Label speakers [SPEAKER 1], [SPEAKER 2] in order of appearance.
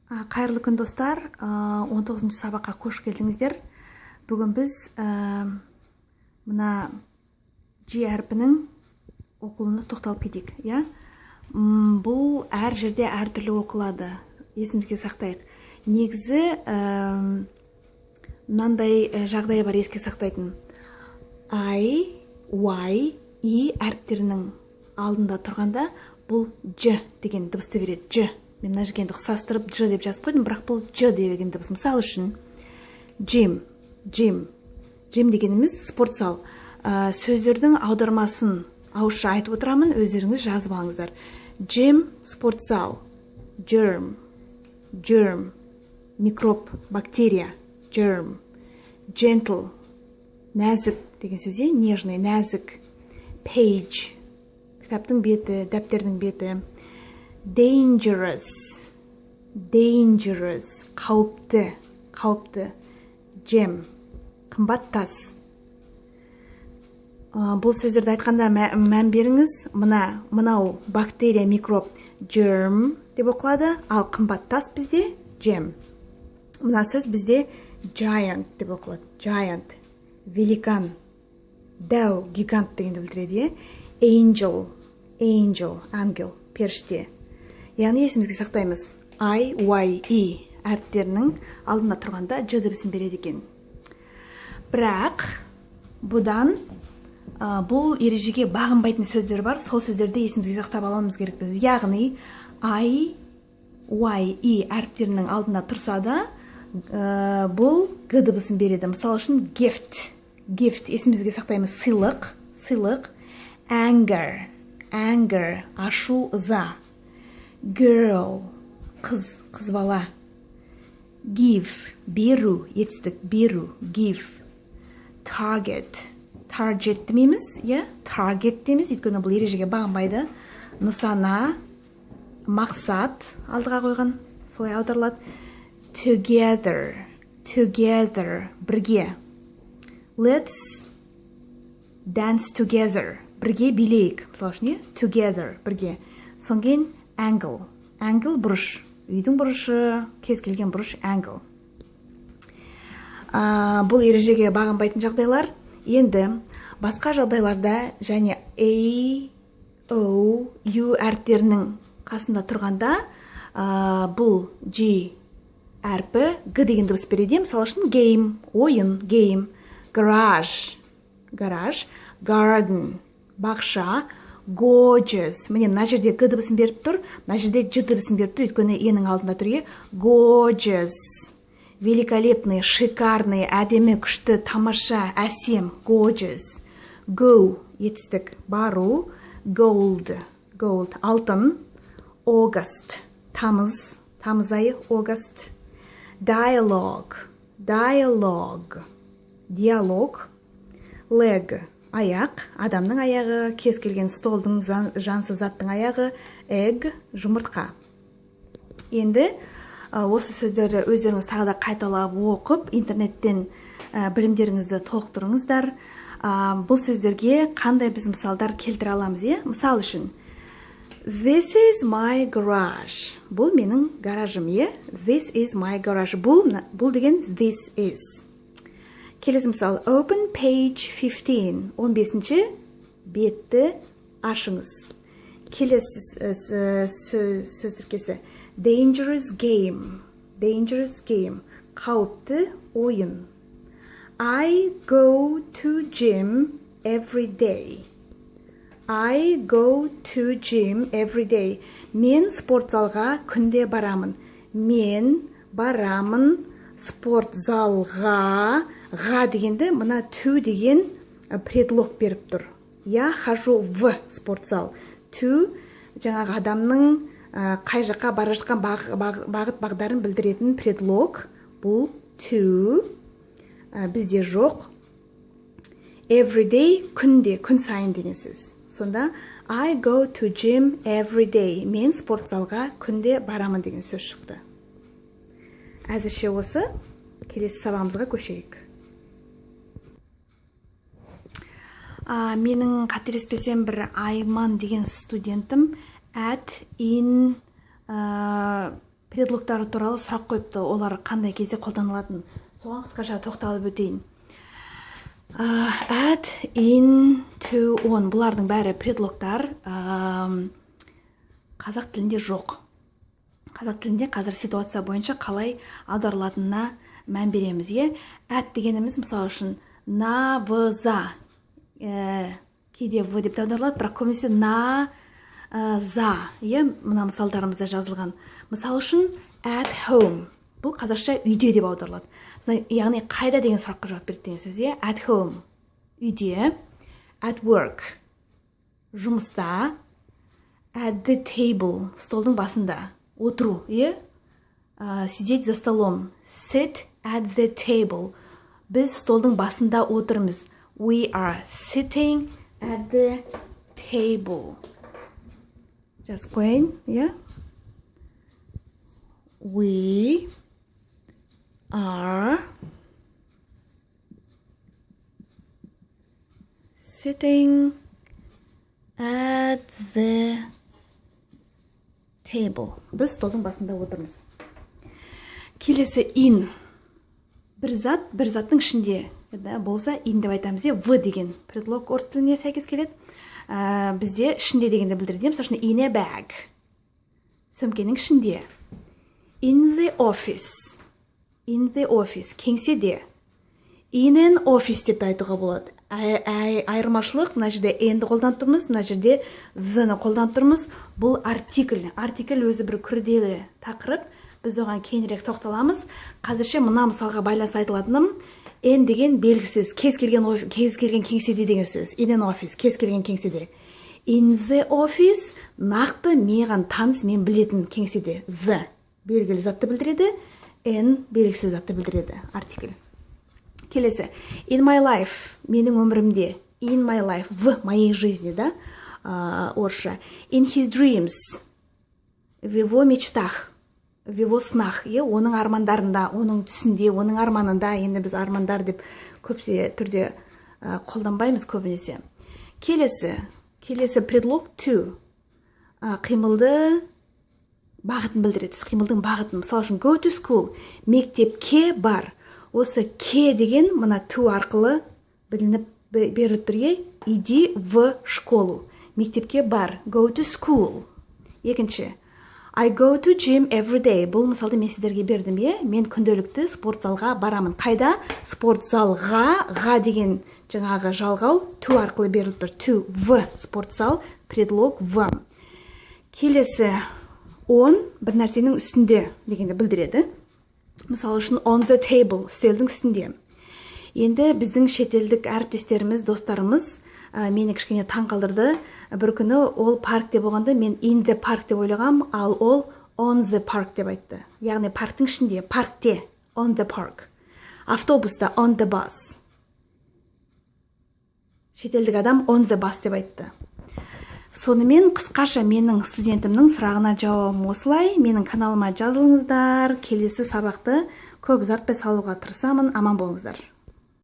[SPEAKER 1] Қайырлы күн достар, 19 сабаққа қош келдіңіздер. Бүгін біз мына G әрпінің оқылуына тоқталып кетейік. Бұл әр жерде әр түрлі оқылады. Есімізге сақтайық. Негізі мынандай жағдай бар еске сақтайтын. I, Y, E әріптерінің алдында тұрғанда бұл Ж деген дыбысты береді. Ж. Мен мына жерге ұқсастырып Ж деп жазып қойдым, бірақ бұл Ж деген дыбыс. Мысалы үшін Gym дегеніміз спортзал. Сөздердің аудармасын ауызша айтып отырамын, өздеріңіз жазып алыңыздар. Gym спортзал. Germ микроб, бактерия. Germ. Gentle нәзік деген сөз, нежный, нәзік. Page кітаптың беті, дәптердің беті. Dangerous қауіпті. Gem қымбат тас. Бұл сөздерді айтқанда мән беріңіз. Мынау бактерия, микроб germ деп оқылады, ал қымбат тас бізде gem. Мына сөз бізде giant деп оқылады. Giant великан, дәу, гигант дегенді білдіреді. Angel ангел, періште. Яғни есімізге сақтаймыз. I, Y, E әріптерінің алдында тұрғанда Ж дыбысын береді екен. Бірақ бұдан бұл ережеге бағынбайтын сөздер бар. Сол сөздерді есімізге сақтап алуымыз керек біз. Яғни I, Y, E әріптерінің алдында тұрса да бұл Г дыбысын береді. Мысалы үшін gift есімізге сақтаймыз. Сыйлық. Anger ашу, ыза. Girl қыз бала. Give беру, етістік беру. Give. Target демейміз, target демейміз, өйткені бұл ережеге бағынбайды. Нысана, мақсат алдыға қойған, солай аударылады. Together бірге. Let's dance together бірге билейік. Мысалы үшін together бірге. Соңген angle бұрыш. Үйдің бұрышы, кез келген бұрыш angle. Бұл ережеге бағынбайтын жағдайлар. Енді басқа жағдайларда және A, O, U әріптерінің қасында тұрғанда бұл G әрпі Г деген дыбыс береді. Мысалы үшін game, ойын, game. Garage, garden, бақша. Gorgeous. Міне мына жерде Г дыбысын беріп тұр, мына жерде Ж дыбысын беріп тұр, өйткені енің алдында тұр. Gorgeous. Великолепный, шикарный, әдемі, күшті, тамаша, әсем. Gorgeous. Go, етістік, бару. Gold, алтын. August, тамыз айы, August. Dialogue, диалог. Leg, аяқ, адамның аяғы, кез келген столдың, жансыз заттың аяғы. Egg, жұмыртқа. Енді осы сөздерді өздеріңіз тағы да қайталап оқып, интернеттен білімдеріңізді толықтырыңыздар. Бұл сөздерге қандай біз мысалдар келтіре аламыз? Мысал үшін, This is my garage. Бұл менің гаражым. This is my garage. Бұл деген this is. Келесі мысал, open page 15. 15-ші бетті ашыңыз. Келесі сөз тіркесі. Dangerous game. Қауіпті ойын. I go to gym every day. Мен спортзалға күнде барамын. Мен барамын спортзалға. Ға дегенді мына to деген предлог беріп тұр. Хожу в спортзал. To жаңағы адамның қай жаққа бара жатқан бағыт бағдарын білдіретін предлог. Бұл to бізде жоқ. Every day күнде, күн сайын деген сөз. Сонда I go to gym every day. Мен спортзалға күнде барамын деген сөз шықты. Әзірше осы, келесі сабағымызға көшейік. Менің қателеспесем бір Айман деген студентім in предлогтары туралы сұрақ қойыпты, олар қандай кезде қолданылатын. Соған қысқаша тоқталып өтейін. At, in, to, on. Бұлардың бәрі предлогтар қазақ тілінде жоқ. Қазақ тілінде қазір ситуация бойынша қалай аударылатынына мән береміз. At дегеніміз мысалы үшін на, в, за. Кейде в деп аударылады, бірақ көбінесе на, за. Мына мысалдарымызда жазылған. Мысалы үшін at home. Бұл қазақша үйде деп аударылады. Яғни қайда деген сұраққа жауап береді деген сөз. At home. Үйде. At work. Жұмыста. At the table. Столдың басында. Отыру. Сидеть за столом. Sit at the table. Біз столдың басында отырмыз. We are sitting at the table. Just қойын. We are sitting at the table. Біз столдың басында отырмыз. Келесі in. Бір заттың ішінде болса in деп айтамыз. В деген предлог орыс тіліне сәйкес келеді. Бізде ішінде дегенді білдіреді. Мысалы үшін in a bag. Сөмкенің ішінде. In the office. In the office. Кеңседе. In an office деп айтуға болады. Айырмашылық, мына жерде энді қолданып тұрмыз, мына жерде the-ны қолданып тұрмыз. Бұл артикль. Артикль өзі бір күрделі тақырып. Біз оған кейінірек тоқталамыз. Қазірше мына мысалға байланысты айтылатыным n деген белгісіз, кез келген кеңседе деген сөз. In an office, кез келген кеңседе. In the office нақты меған таныс, мен білетін кеңседе. The белгілі затты білдіреді, n белгісіз затты білдіреді. Артикль. Келесі. In my life, менің өмірімде. In my life, в моей жизни, да? Орысша. In his dreams, в его мечтах, в его снах, оның армандарында, оның түсінде, оның арманында. Енді біз армандар деп көпсе түрде қолданбаймыз көбінесе. Келесі предлог to. Қимылды бағытын білдіреді. Қимылдың бағытын. Мысалы үшін go to school, мектепке бар. Осы ке деген мына to арқылы білініп беріп тұр. Иди в школу. Мектепке бар. Go to school. Екінші. I go to gym every day. Бұл мысалды мен сіздерге бердім. Мен күнделікті спортзалға барамын. Қайда? Спортзалға. Ға деген жаңағы жалғау to арқылы беріп тұр. To, в, спортзал, предлог в. Келесі on бір нәрсенің үстінде дегенді білдіреді. Мысалы үшін on the table, үстелдің үстінде. Енді біздің шетелдік әріптестеріміз, достарымыз мені кішкене таң қалдырды. Бір күні ол паркте болғанда мен in the park деп ойлағам, ал ол on the park деп айтты. Яғни парктың ішінде, паркте, on the park. Автобуста on the bus. Шетелдік адам on the bus деп айтты. Сонымен қысқаша менің студентімнің сұрағына жауабым осылай. Менің каналыма жазылыңыздар. Келесі сабақты көп ұзартпай салуға тырысамын. Аман болыңыздар.